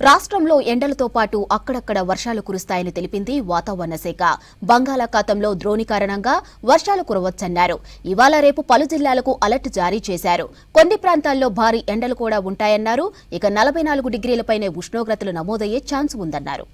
రాష్ట్రంలో ఎండలతో పాటు అక్కడక్కడ వర్షాలు కురుస్తాయని తెలిపింది వాతావరణ శాఖ. బంగాళాఖాతంలో ద్రోణి కారణంగా వర్షాలు కురవచ్చన్నారు. ఇవాళ రేపు పలు జిల్లాలకు అలర్ట్ జారీ చేశారు. కొన్ని ప్రాంతాల్లో భారీ ఎండలు కూడా ఉంటాయన్నారు. ఇక 44 డిగ్రీలపైనే ఉష్ణోగ్రతలు నమోదయ్యే ఛాన్స్ ఉందన్నారు.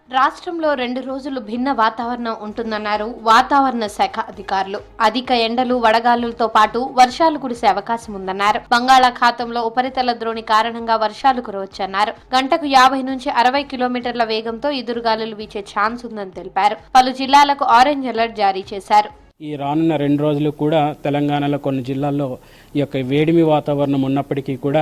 రాష్ట్రంలో 2 రోజులు భిన్న వాతావరణం ఉంటుందన్నారు వాతావరణ శాఖ అధికారులు. అధిక ఎండలు, వడగాలులతో పాటు వర్షాలు కురిసే అవకాశం ఉందన్నారు. బంగాళాఖాతంలో ఉపరితల ద్రోణి కారణంగా వర్షాలు కురవచ్చన్నారు. గంటకు 50 నుంచి 60 కిలోమీటర్ల వేగంతో ఎదురుగాలులు వీచే ఛాన్స్ ఉందని తెలిపారు. పలు జిల్లాలకు ఆరెంజ్ అలర్ట్ జారీ చేశారు. ఈ రానున్న 2 రోజులు కూడా తెలంగాణలో కొన్ని జిల్లాల్లో ఈ యొక్క వేడిమి వాతావరణం ఉన్నప్పటికీ కూడా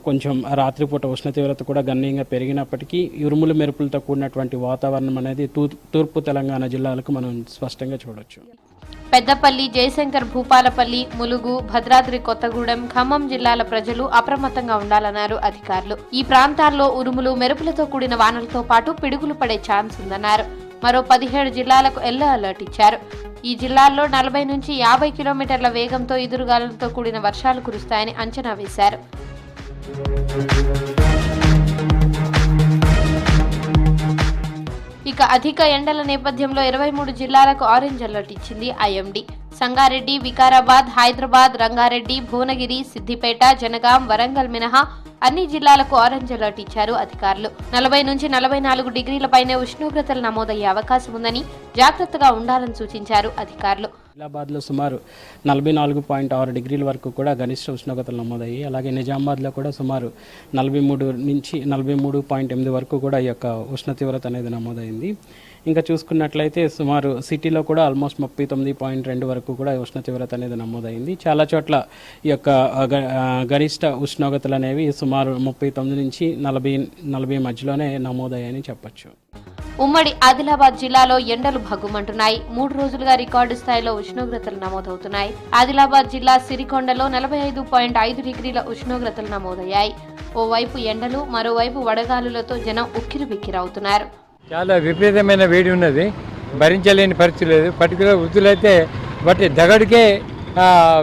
కొంచెం రాత్రిపూట ఉష్ణ తీవ్రత కూడా గణనీయంగా పెరిగినప్పటికీ ఉరుములు మెరుపులతో కూడినటువంటి వాతావరణం అనేది తూర్పు తెలంగాణ జిల్లాలకు మనం స్పష్టంగా చూడొచ్చు. పెద్దపల్లి, జయశంకర్, భూపాలపల్లి, ములుగు, భద్రాద్రి కొత్తగూడెం, ఖమ్మం జిల్లాల ప్రజలు అప్రమత్తంగా ఉండాలన్నారు అధికారులు. ఈ ప్రాంతాల్లో ఉరుములు మెరుపులతో కూడిన వానలతో పాటు పిడుగులు పడే ఛాన్స్ ఉందన్నారు. మరో 17 జిల్లాలకు ఎల్లో అలర్ట్ ఇచ్చారు. ఈ జిల్లాల్లో 40 నుంచి 50 కిలోమీటర్ల వేగంతో ఎదురుగాలులతో కూడిన వర్షాలు కురుస్తాయని అంచనా వేశారు. ఇక అధిక ఎండల నేపథ్యంలో 23 జిల్లాలకు ఆరెంజ్ అలర్ట్ ఇచ్చింది ఐఎండీ. సంగారెడ్డి, వికారాబాద్, హైదరాబాద్, రంగారెడ్డి, భువనగిరి, సిద్దిపేట, జనగాం, వరంగల్ మినహా అన్ని జిల్లాలకు ఆరెంజ్ అలర్ట్ ఇచ్చారు అధికారులు. 40 నుంచి 44 డిగ్రీలపైనే ఉష్ణోగ్రతలు నమోదయ్యే అవకాశం ఉందని జాగ్రత్తగా ఉండాలని సూచించారు అధికారులు. ఆదిలాబాద్లో సుమారు 44.6 డిగ్రీల వరకు కూడా గరిష్ట ఉష్ణోగ్రతలు నమోదయ్యాయి. అలాగే నిజామాబాద్లో కూడా సుమారు 43 నుంచి 43.8 వరకు కూడా ఈ యొక్క ఉష్ణ తీవ్రత అనేది నమోదైంది. ఇంకా చూసుకున్నట్లయితే సుమారు సిటీలో కూడా ఆల్మోస్ట్ 39.2 వరకు కూడా ఉష్ణ తీవ్రత అనేది నమోదైంది. చాలా చోట్ల ఈ యొక్క గరిష్ట ఉష్ణోగ్రతలు అనేవి సుమారు 39 నుంచి 40 మధ్యలోనే నమోదయ్యాయని చెప్పొచ్చు. ఉమ్మడి ఆదిలాబాద్ జిల్లాలో ఎండలు భగ్గుమంటున్నాయి. 3 రోజులుగా రికార్డు స్థాయిలో ఉష్ణోగ్రతలు నమోదవుతున్నాయి. ఆదిలాబాద్ జిల్లా సిరికొండలో 45.5 డిగ్రీల ఉష్ణోగ్రతలు నమోదయ్యాయి. ఓవైపు ఎండలు, మరోవైపు వడగాలులతో జనం ఉక్కిరిబిక్కిరవుతున్నారు. చాలా విపరీతమైన వేడి ఉన్నది, భరించలేని పరిస్థితి లేదు. పర్టికులర్ వృద్ధులైతే బట్టి దగడికే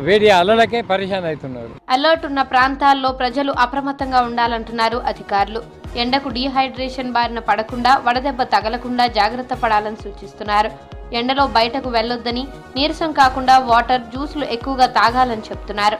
వేడి అలలకే పరిశాన్ అవుతున్నారు. అలర్ట్ ఉన్న ప్రాంతాల్లో ప్రజలు అప్రమత్తంగా ఉండాలంటున్నారు అధికారులు. ఎండకు డీహైడ్రేషన్ బారిన పడకుండా, వడదెబ్బ తగలకుండా జాగ్రత్త పడాలని సూచిస్తున్నారు. ఎండలో బయటకు వెళ్లొద్దని, నీరసం కాకుండా వాటర్, జ్యూసులు ఎక్కువగా తాగాలని చెప్తున్నారు.